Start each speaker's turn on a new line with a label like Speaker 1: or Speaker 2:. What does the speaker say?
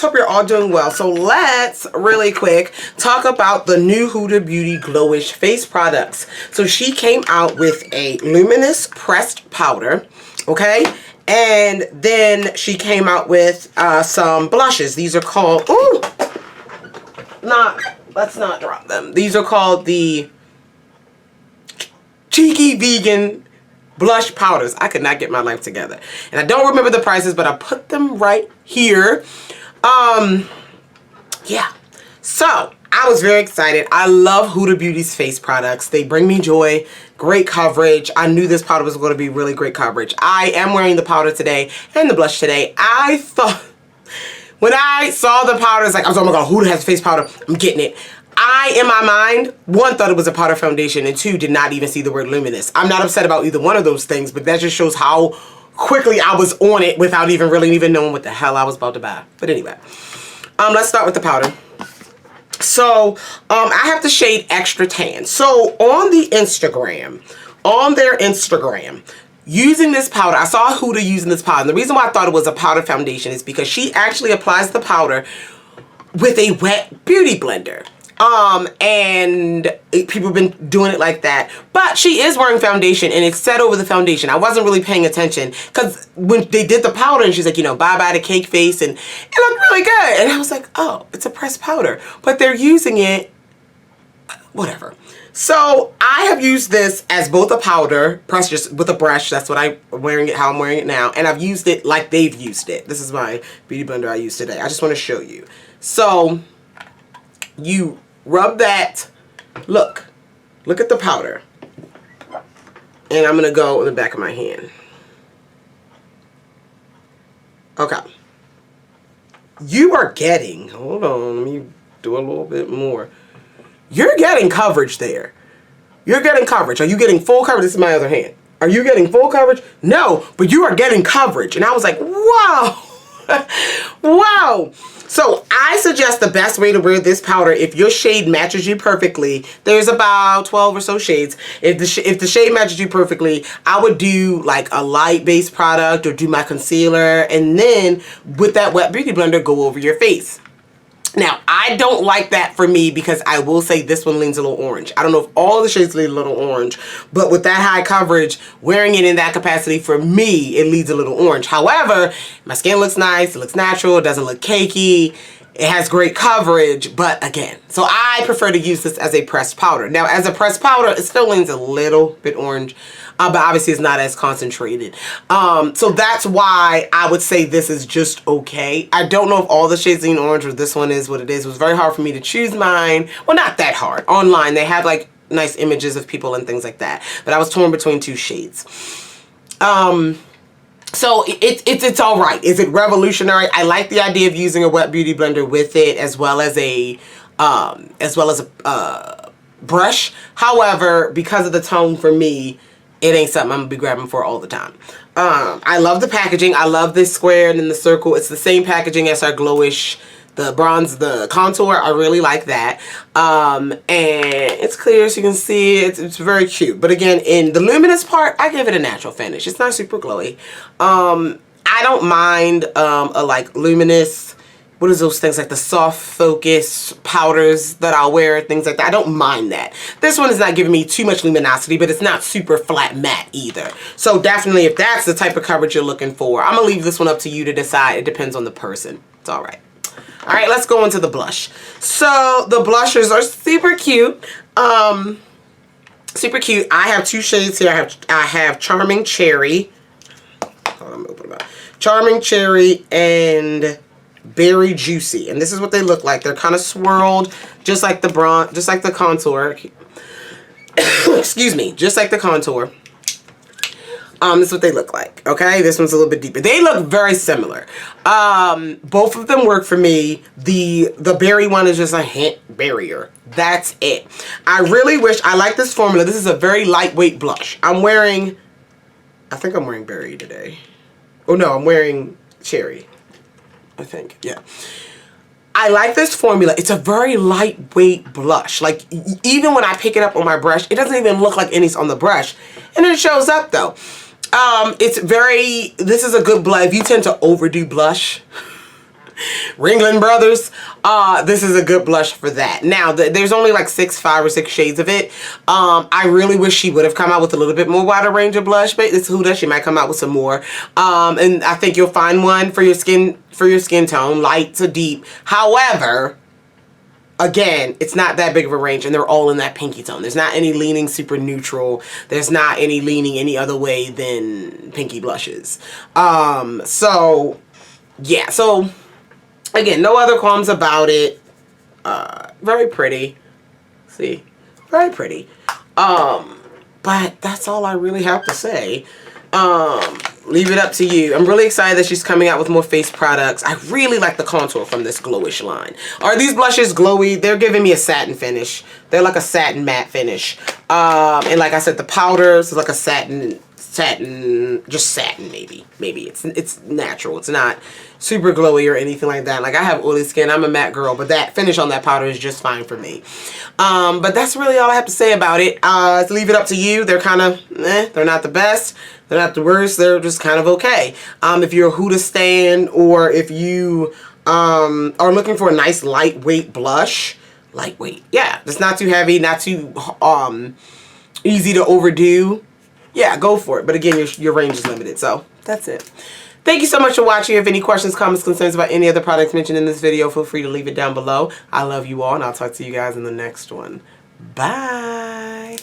Speaker 1: hope you're all doing well. So let's really quick talk about the new Huda Beauty Glowish face products. So she came out with a luminous pressed powder, okay? And then she came out with some blushes. These are called, ooh, let's not drop them. These are called the Cheeky Vegan blush powders. I could not get my life together. And I don't remember the prices, but I put them right here. Yeah. So, I was very excited. I love Huda Beauty's face products. They bring me joy. Great coverage. I knew this powder was going to be really great coverage. I am wearing the powder today and the blush today. I thought, when I saw the powder, it's like, I was like, oh my God, Huda has face powder. I'm getting it. I, in my mind, one, thought it was a powder foundation, and two, did not even see the word luminous. I'm not upset about either one of those things, but that just shows how quickly I was on it without even knowing what the hell I was about to buy. But anyway, let's start with the powder. So, I have the shade Extra Tan. So, on their Instagram, using this powder, I saw Huda using this powder. And the reason why I thought it was a powder foundation is because she actually applies the powder with a wet beauty blender. And people have been doing it like that. But she is wearing foundation, and it's set over the foundation. I wasn't really paying attention because when they did the powder, and she's like, you know, bye-bye to cake face, and it looked really good. And I was like, oh, it's a pressed powder. But they're using it, whatever. So I have used this as both a powder, pressed just with a brush. That's what I'm wearing it, how I'm wearing it now. And I've used it like they've used it. This is my beauty blender I used today. I just want to show you. So you rub that, look at the powder, and I'm going to go in the back of my hand. Okay. You are getting, hold on, let me do a little bit more. You're getting coverage there. You're getting coverage. Are you getting full coverage? This is my other hand. Are you getting full coverage? No, but you are getting coverage. And I was like, wow. Wow. So I suggest the best way to wear this powder, if your shade matches you perfectly, there's about 12 or so shades. If the shade matches you perfectly, I would do like a light base product or do my concealer, and then with that wet beauty blender, go over your face. Now, I don't like that for me because I will say this one leans a little orange. I don't know if all the shades lean a little orange, but with that high coverage, wearing it in that capacity, for me, it leads a little orange. However, my skin looks nice, it looks natural, it doesn't look cakey, it has great coverage, but again, so I prefer to use this as a pressed powder. Now, as a pressed powder, it still leans a little bit orange, but obviously it's not as concentrated. So that's why I would say this is just okay. I don't know if all the shades lean orange or this one is what it is. It was very hard for me to choose mine. Well, not that hard. Online, they have like nice images of people and things like that. But I was torn between two shades. So it's all right. Is it revolutionary? I like the idea of using a wet beauty blender with it, as well as a brush. However, because of the tone, for me, it ain't something I'm gonna be grabbing for all the time. I love the packaging. I love this square and then the circle. It's the same packaging as our Glowish, the bronze, the contour. I really like that. And it's clear, so you can see it's very cute. But again, in the luminous part, I give it a natural finish. It's not super glowy. I don't mind a like luminous, what is those things, like the soft focus powders that I'll wear, things like that. I don't mind that. This one is not giving me too much luminosity, but it's not super flat matte either. So definitely, if that's the type of coverage you're looking for, I'm gonna leave this one up to you to decide. It depends on the person. It's all right. All right, let's go into the blush. So the blushers are super cute. Super cute. I have two shades here. I have Charming Cherry. Hold on, I'm gonna open them up. Charming Cherry and Berry Juicy, and this is what they look like. They're kind of swirled, just like the bronze, just like the contour. Excuse me, just like the contour. This is what they look like. Okay, this one's a little bit deeper. They look very similar. Both of them work for me. The berry one is just a hint berrier. That's it. I really wish, I like this formula. This is a very lightweight blush. I think I'm wearing berry today. Oh no, I'm wearing cherry, I think. Yeah. I like this formula. It's a very lightweight blush. Like, even when I pick it up on my brush, it doesn't even look like any's on the brush. And it shows up though. This is a good blush. If you tend to overdo blush, Ringling Brothers. This is a good blush for that. Now, there's only like 5 or 6 shades of it. I really wish she would have come out with a little bit more wider range of blush, but it's Huda. She might come out with some more. And I think you'll find one for your skin tone, light to deep. However, again, it's not that big of a range, and they're all in that pinky tone. There's not any leaning super neutral. There's not any leaning any other way than pinky blushes. So, yeah. So, again, no other qualms about it. Very pretty. See? Very pretty. But that's all I really have to say. Leave it up to you. I'm really excited that she's coming out with more face products. I really like the contour from this Glowish line. Are these blushes glowy? They're giving me a satin finish. They're like a satin matte finish. And like I said, the powders is like a satin, just satin maybe. Maybe it's natural. It's not super glowy or anything like that. Like, I have oily skin. I'm a matte girl, but that finish on that powder is just fine for me. But that's really all I have to say about it. Leave it up to you. They're kind of, they're not the best. They're not the worst. They're just kind of okay. If you're a Huda stan, or if you are looking for a nice lightweight blush, yeah, it's not too heavy, not too easy to overdo. Yeah, go for it. But again, your range is limited. So that's it. Thank you so much for watching. If any questions, comments, concerns about any other products mentioned in this video, feel free to leave it down below. I love you all, and I'll talk to you guys in the next one. Bye.